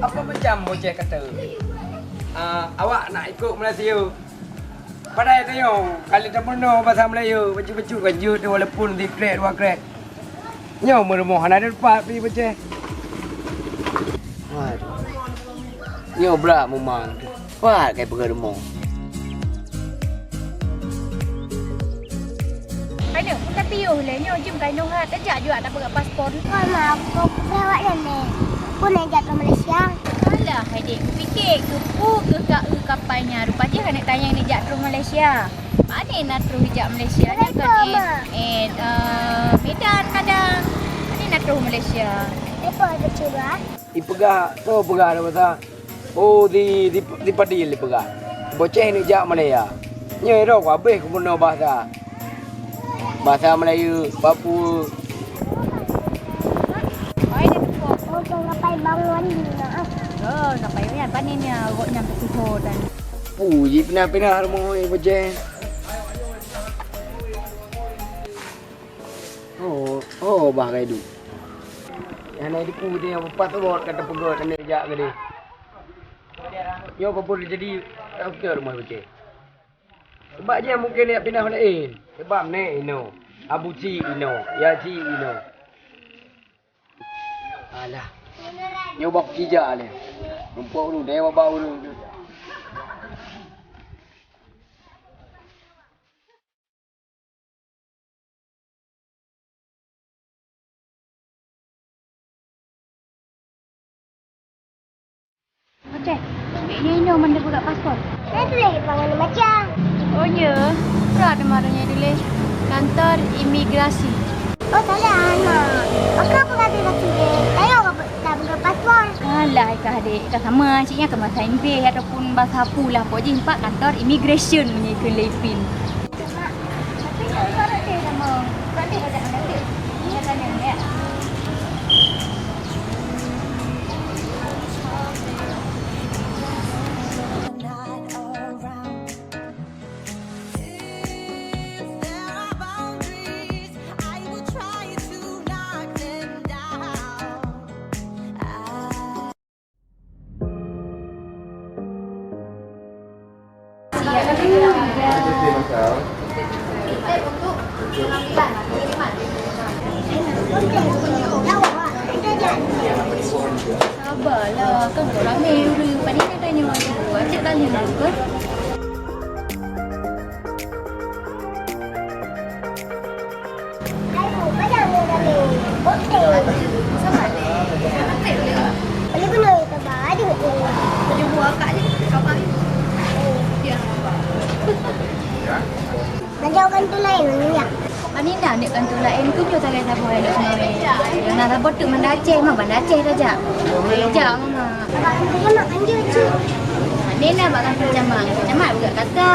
Apa macam bocah kata? Awak nak ikut Malaysia? Padahal tu yo, kali tak pernah bahasa Melayu, baju-baju baju tu walaupun di krek dua krek. Nyo merumah ada depan pergi bocah. Waduh. Nyo berak memang. Wah, kayak pergi rumah. Mana? Tapi yo lah nyo jom kain hat ajak juga tak pegang paspor. Kalau aku lewat ni. Pun nak jatuh Malaysia. Alah, adik fikir ke kapalnya. Rupanya kan nak tanya ni jak terus Malaysia. Mana nak terus jak Malaysia? Ni kan Medan kadang. Mana nak terus Malaysia? Apa ada curah? Ipegah, tu pegah ada bahasa. Oh di Padil dipegah. Bocah ni jak Malaya. Nya ero ku habis ku guna bahasa. Bahasa Melayu, Papua. Ai dia tu. Oh, jangan sampai bangun ni nak. Oh, sampai ni panen ni rot nyam tersiho dan. Puji pindah-pindah rumah ni bocah. Oh, bah kai du. Yang naik diku dia yang lepas tu bawa kata pegot dan dia jak ke dia. Yo apa pun jadi doktor rumah bocah. Sebab dia mungkin dia pindah lain. Sebab ni ino. Abu Ci ino, ya Ci ino. Alah. Yo bak kijak le. Rumput dulu, dewa bau dulu. Okey. Ni mana pegang paspor? Saya tu lagi bangun macam. Oh ya. Berat marahnya dulu. Kantor imigrasi. Oh, salah anak. Aku apa kata lagi dia? Saya tak pegang paspor. Alah, ikah adik. Dah sama ciknya ke bahasa Inggeris ataupun bahasa Pula. Pok je empat kantor immigration punya ke Filipin. Mak, tapi saya suara dia sama. Berarti ada nanti. Ni tanya ni. Sabarlah, kan orang meru. Pani nak tanya orang. Cik tanya juga. Ayo, padang ni kami. Hotel. Sama ni. Hotel dia. Boleh guna itu baju tu. Boleh buat kat ni. Kawan. Ya. Menjauhkan tu lain ni ya. Ani dah nak kantor lain ku jo tak ada boleh nak. Yang nak dapat tu mana Aceh mah mana Aceh saja. Jam mama. Dia makan je cik. Ni nak buat kantor jamak. Jamak juga kata.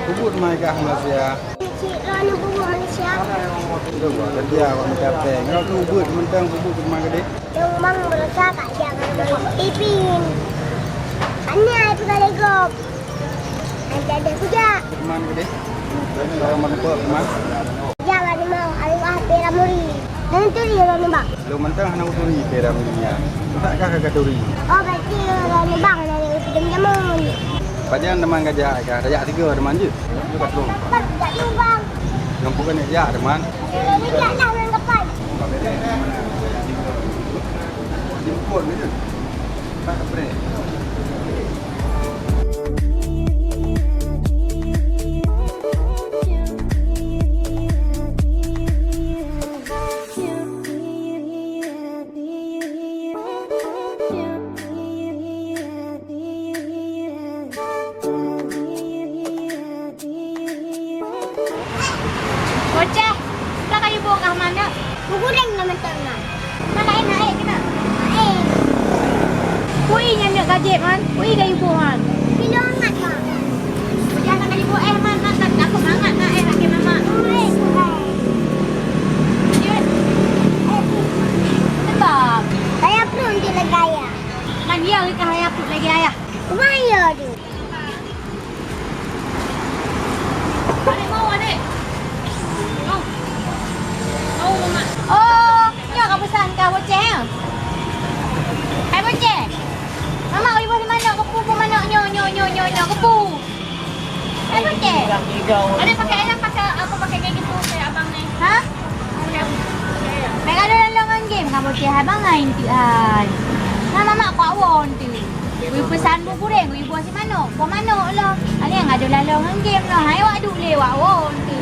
Bubut mereka Malaysia. Cik Rani bubuk Malaysia. Itu buat kerja awak mencapai. Kalau tu bubut mentang bubut ke mana dia? Yang memang berusaha kat jangan Ipin. Ani ai pun legop. Ada kuda. Ke mana dia? Kalau mana tu ke mana? Jangan ni mau Allah peramuri. Dan tu dia Rani bang. Lu mentang hana uturi peram dunia. Takkah kakak turi? Oh berarti Rani bang dari Ipin jamun. Padahal teman gajah kah? Rajak tiga teman je. Lu kat lu. Tak tak bang. Yang bukan ni ya teman. Ini tak nak dengan kapal. Di bubut ni je. Tak apa. Bocah, tak kayu bawa ke mana? Bergurang nama tangan. Mana naik kita? Naik. Kui yang nak gaji Ada pakai ayam pakai apa pakai kayak gitu kayak abang ni. Ha? Mereka ada dalam game kamu tiap abang main tiap. Nah mama aku awon tu. Ibu pesan bu goreng, ibu asyik manok. Kau manok lah. Ada yang ada dalam game lah. Hai awak duk lewat awon tu.